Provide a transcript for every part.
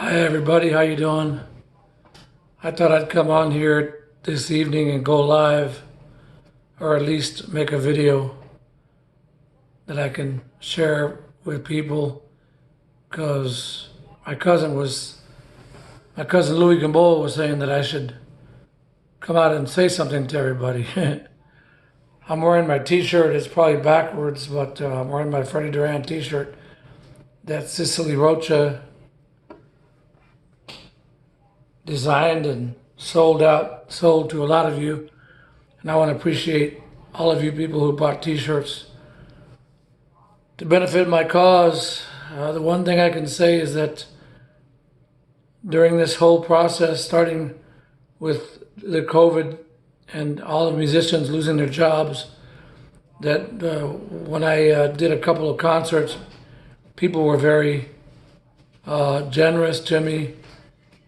Hi everybody, how you doing? I thought I'd come on here this evening and go live, or at least make a video that I can share with people, because my cousin Louis Gamboa was saying that I should come out and say something to everybody. I'm wearing my t-shirt, it's probably backwards, but I'm wearing my Freddie Duran t-shirt that Cicely Rocha designed and sold to a lot of you. And I want to appreciate all of you people who bought t-shirts to benefit my cause. The one thing I can say is that during this whole process, starting with the COVID and all the musicians losing their jobs, that when I did a couple of concerts, people were very generous to me,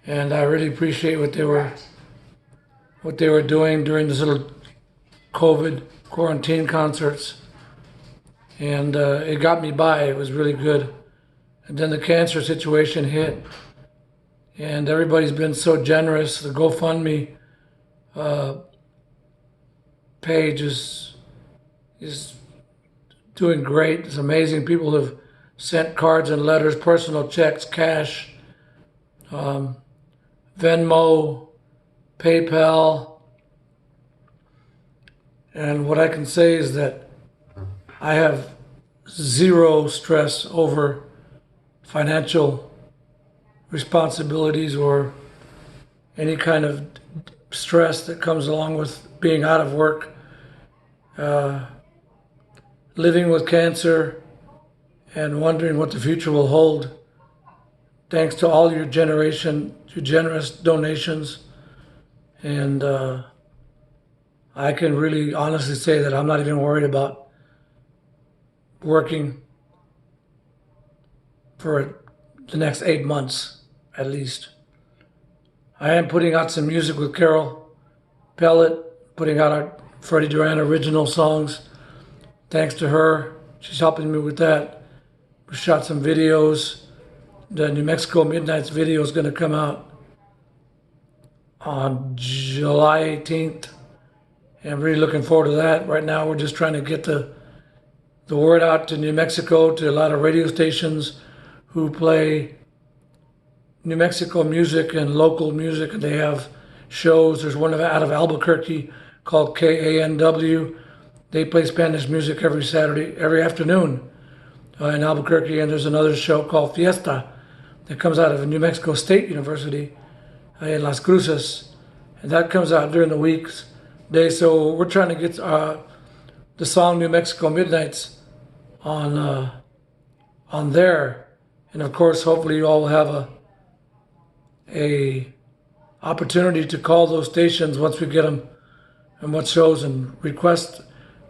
and I really appreciate what they were doing during these little COVID quarantine concerts, and it got me by. It was really good. And then the cancer situation hit, and everybody's been so generous. The GoFundMe page is doing great. It's amazing. People have sent cards and letters, personal checks, cash, Venmo, PayPal. And what I can say is that I have zero stress over financial responsibilities or any kind of stress that comes along with being out of work, living with cancer, and wondering what the future will hold. Thanks to all your generous donations. And I can really honestly say that I'm not even worried about working for the next 8 months, at least. I am putting out some music with Carol Pellet, putting out our Freddie Duran original songs. Thanks to her, she's helping me with that. We shot some videos. The New Mexico Midnights video is going to come out on July 18th. And I'm really looking forward to that. Right now, we're just trying to get the word out to New Mexico, to a lot of radio stations who play New Mexico music and local music. And they have shows. There's one out of Albuquerque called KANW. They play Spanish music every Saturday, every afternoon in Albuquerque. And there's another show called Fiesta that comes out of New Mexico State University in Las Cruces. And that comes out during the weeks. So we're trying to get the song New Mexico Midnights on there. And of course, hopefully you all will have a opportunity to call those stations once we get them and what shows, and request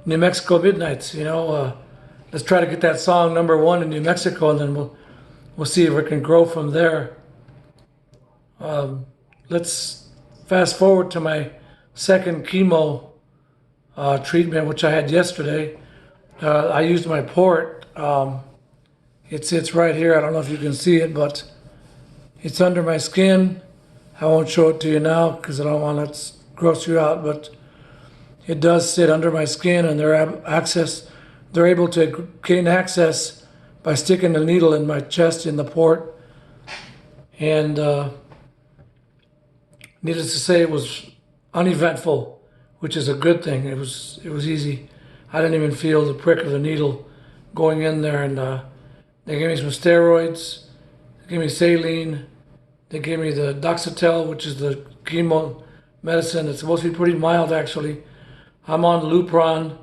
New Mexico Midnights. Let's try to get that song #1 in New Mexico, and then we'll see if we can grow from there. Let's fast forward to my second chemo treatment, which I had yesterday. I used my port. It sits right here. I don't know if you can see it, but it's under my skin. I won't show it to you now because I don't want to gross you out, but it does sit under my skin, and they're able to gain access by sticking the needle in my chest in the port. And needless to say, it was uneventful, which is a good thing. It was easy. I didn't even feel the prick of the needle going in there. And they gave me some steroids. They gave me saline. They gave me the Doxatel, which is the chemo medicine. It's supposed to be pretty mild, actually. I'm on Lupron,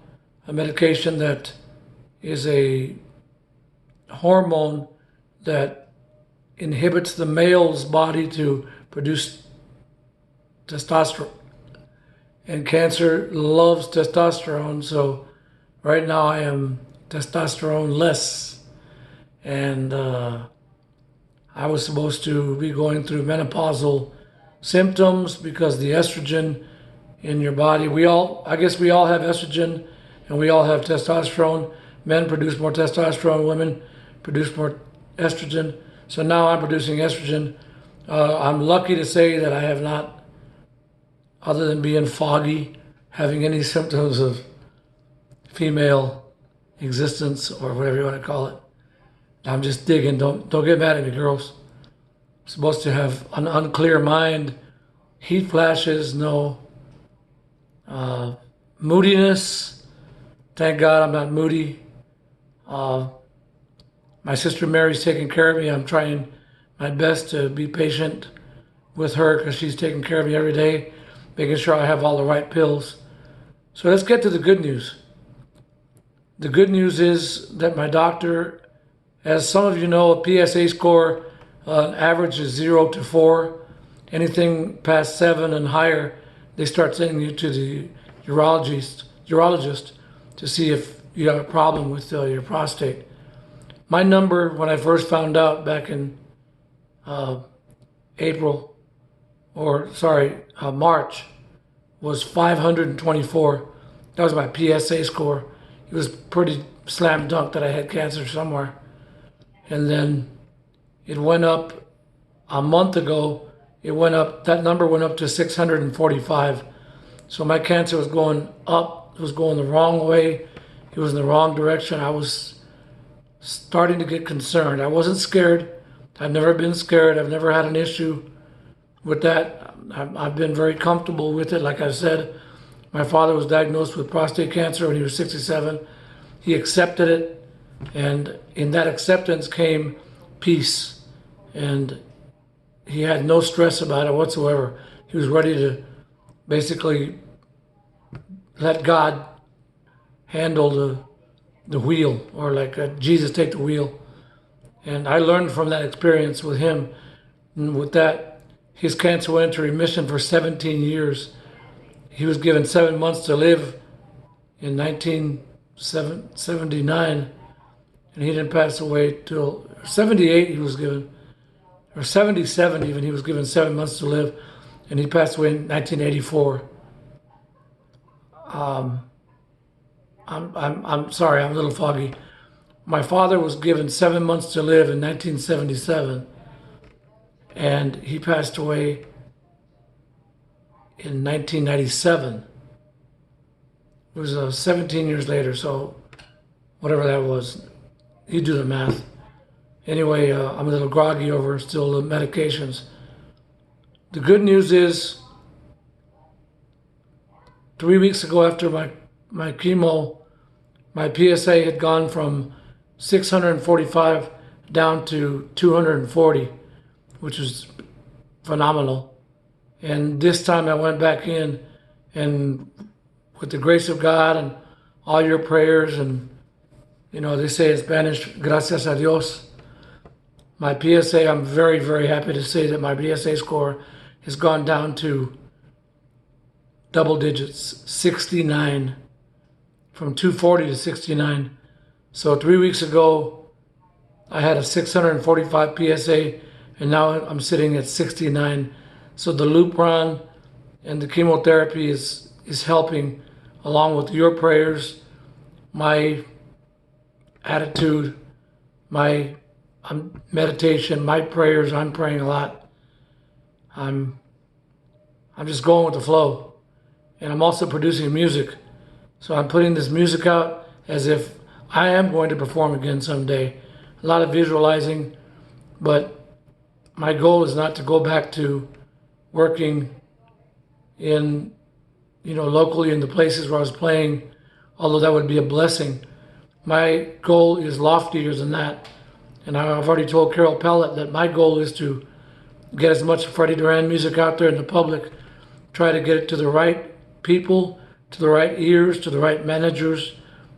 a medication that is a hormone that inhibits the male's body to produce testosterone. And cancer loves testosterone, so right now I am testosterone-less. And I was supposed to be going through menopausal symptoms because the estrogen in your body, I guess we all have estrogen and we all have testosterone. Men produce more testosterone, women produce more estrogen. So now I'm producing estrogen. I'm lucky to say that I have not, other than being foggy, having any symptoms of female existence or whatever you want to call it. I'm just digging. Don't get mad at me, girls. I'm supposed to have an unclear mind, heat flashes, no moodiness. Thank God I'm not moody. Uh, my sister Mary's taking care of me. I'm trying my best to be patient with her because she's taking care of me every day, making sure I have all the right pills. So let's get to the good news. The good news is that my doctor, as some of you know, a PSA score average is 0 to 4. Anything past 7 and higher, they start sending you to the urologist to see if you have a problem with your prostate. My number, when I first found out back in March, was 524. That was my PSA score. It was pretty slam dunk that I had cancer somewhere. And then it went up a month ago. That number went up to 645. So my cancer was going up. It was going the wrong way. It was in the wrong direction. I was starting to get concerned. I wasn't scared. I've never been scared. I've never had an issue with that. I've been very comfortable with it. Like I said, my father was diagnosed with prostate cancer when he was 67. He accepted it, and in that acceptance came peace. And he had no stress about it whatsoever. He was ready to basically let God handle the wheel, or like Jesus take the wheel. And I learned from that experience with him. And with that, his cancer went into remission for 17 years. He was given 7 months to live in 1979, and he didn't pass away till 78. He was given, or 77 even. He was given 7 months to live, and he passed away in 1984. I'm sorry, I'm a little foggy. My father was given 7 months to live in 1977, and he passed away in 1997. It was 17 years later, so whatever that was, you do the math. Anyway, I'm a little groggy over still the medications. The good news is, 3 weeks ago after my chemo, my PSA had gone from 645 down to 240, which was phenomenal. And this time I went back in, and with the grace of God and all your prayers, and they say in Spanish, gracias a Dios, my PSA, I'm very, very happy to say that my PSA score has gone down to double digits, 69, from 240 to 69. So 3 weeks ago, I had a 645 PSA, and now I'm sitting at 69. So the Lupron and the chemotherapy is helping, along with your prayers, my attitude, my meditation, my prayers. I'm praying a lot. I'm just going with the flow, and I'm also producing music. So I'm putting this music out as if I am going to perform again someday. A lot of visualizing, but my goal is not to go back to working in, locally in the places where I was playing, although that would be a blessing. My goal is loftier than that. And I've already told Carol Pellet that my goal is to get as much Freddie Duran music out there in the public, try to get it to the right people, to the right ears, to the right managers,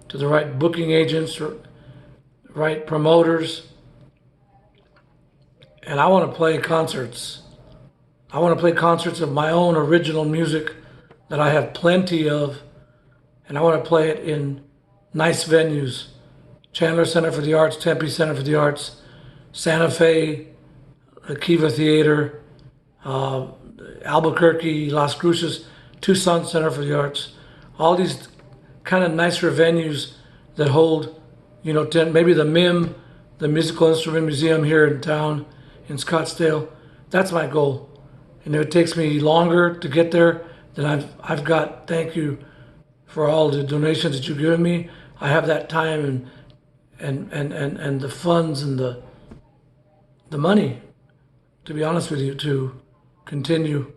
to the right booking agents, or right promoters. And I want to play concerts. I want to play concerts of my own original music that I have plenty of, and I want to play it in nice venues. Chandler Center for the Arts, Tempe Center for the Arts, Santa Fe, the Kiva Theater, Albuquerque, Las Cruces, Tucson Center for the Arts. All these kind of nicer venues that hold, maybe the MIM, the Musical Instrument Museum here in town, in Scottsdale. That's my goal. And if it takes me longer to get there, then I've got, thank you for all the donations that you've given me. I have that time and the funds and the money, to be honest with you, to continue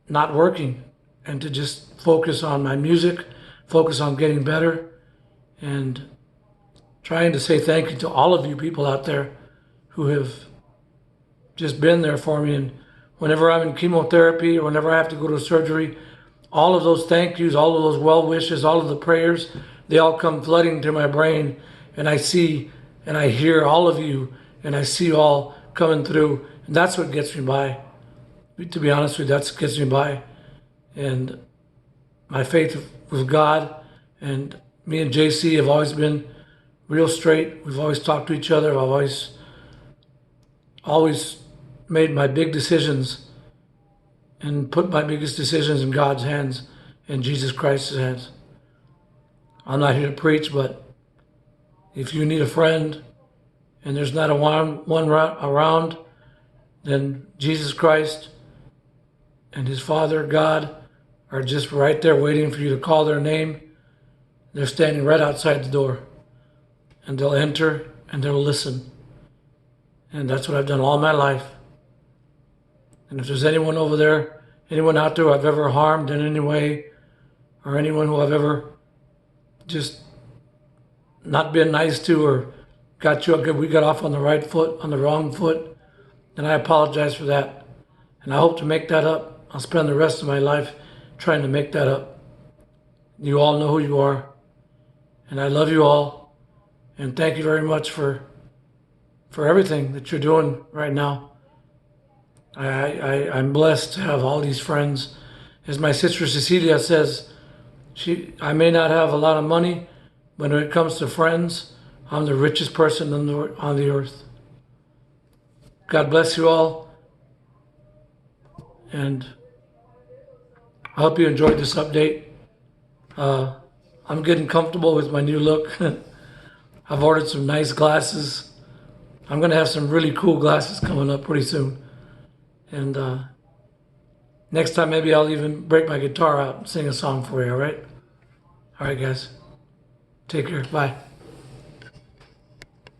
not working and to just focus on my music, focus on getting better, and trying to say thank you to all of you people out there who have just been there for me. And whenever I'm in chemotherapy or whenever I have to go to surgery, all of those thank yous, all of those well wishes, all of the prayers, they all come flooding to my brain. And I see and I hear all of you, and I see you all coming through. And that's what gets me by. To be honest with you, that's what gets me by. And my faith with God, and me and JC have always been real straight. We've always talked to each other. I've always made my big decisions and put my biggest decisions in God's hands and Jesus Christ's hands. I'm not here to preach, but if you need a friend and there's not a one around, then Jesus Christ and his Father, God, are just right there waiting for you to call their name. They're standing right outside the door, and they'll enter and they'll listen. And that's what I've done all my life. And if there's anyone over there, anyone out there who I've ever harmed in any way, or anyone who I've ever just not been nice to, or we got off on the right foot, on the wrong foot, then I apologize for that. And I hope to make that up. I'll spend the rest of my life trying to make that up. You all know who you are. And I love you all. And thank you very much for everything that you're doing right now. I'm blessed to have all these friends. As my sister Cecilia says, I may not have a lot of money, but when it comes to friends, I'm the richest person on the earth. God bless you all. And I hope you enjoyed this update. I'm getting comfortable with my new look. I've ordered some nice glasses. I'm going to have some really cool glasses coming up pretty soon. And next time, maybe I'll even break my guitar out and sing a song for you, all right? All right, guys. Take care. Bye.